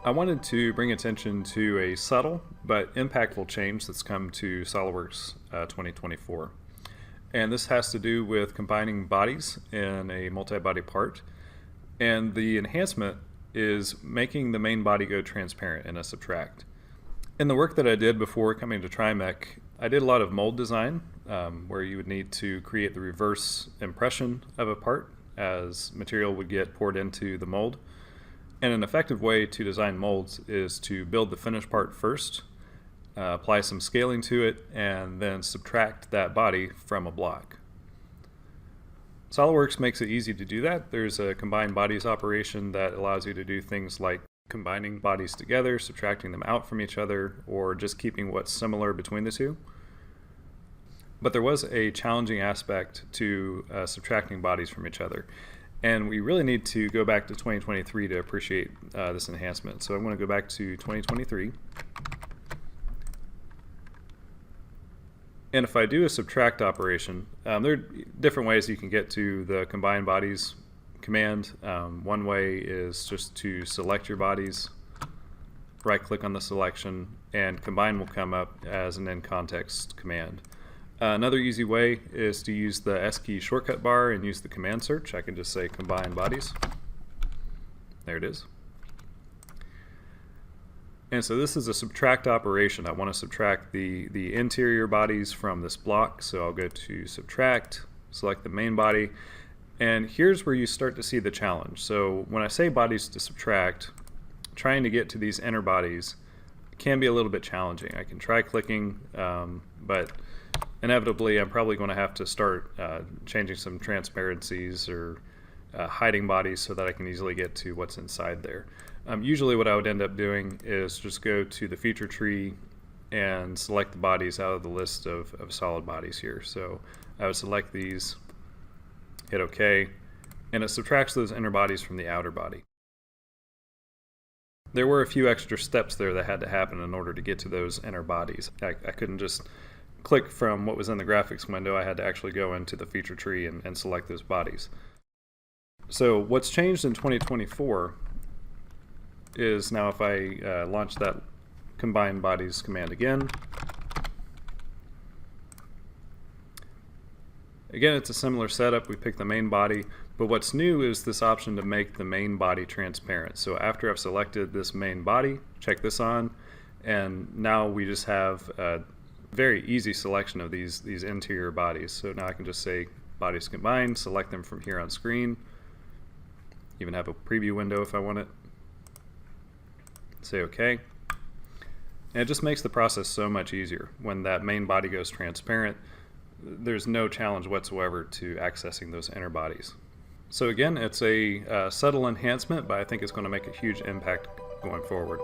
I wanted to bring attention to a subtle but impactful change that's come to SOLIDWORKS 2024. And this has to do with combining bodies in a multi-body part. And the enhancement is making the main body go transparent in a subtract. In the work that I did before coming to Trimech, I did a lot of mold design where you would need to create the reverse impression of a part as material would get poured into the mold. And an effective way to design molds is to build the finished part first, apply some scaling to it, and then subtract that body from a block. SOLIDWORKS makes it easy to do that. There's a combined bodies operation that allows you to do things like combining bodies together, subtracting them out from each other, or just keeping what's similar between the two. But there was a challenging aspect to subtracting bodies from each other. And we really need to go back to 2023 to appreciate this enhancement. So I'm going to go back to 2023. And if I do a subtract operation, there are different ways you can get to the combine bodies command. One way is just to select your bodies, right click on the selection, and combine will come up as an in context command. Another easy way is to use the S key shortcut bar and use the command search. I can just say combine bodies. There it is. And so this is a subtract operation. I want to subtract the interior bodies from this block. So I'll go to subtract, select the main body, and here's where you start to see the challenge. So when I say bodies to subtract, trying to get to these inner bodies can be a little bit challenging. I can try clicking, but inevitably I'm probably going to have to start changing some transparencies or hiding bodies so that I can easily get to what's inside there. Usually what I would end up doing is just go to the feature tree and select the bodies out of the list of solid bodies here. So I would select these, hit OK, and it subtracts those inner bodies from the outer body. There were a few extra steps there that had to happen in order to get to those inner bodies. I couldn't just click from what was in the graphics window. I had to actually go into the feature tree and select those bodies. So what's changed in 2024 is now if I launch that combine bodies command again, it's a similar setup. We pick the main body, but what's new is this option to make the main body transparent. So after I've selected this main body, check this on, and now we just have a very easy selection of these interior bodies. So now I can just say bodies combined, select them from here on screen, even have a preview window if I want it, say OK. And it just makes the process so much easier. When that main body goes transparent, there's no challenge whatsoever to accessing those inner bodies. So again, it's a subtle enhancement, but I think it's going to make a huge impact going forward.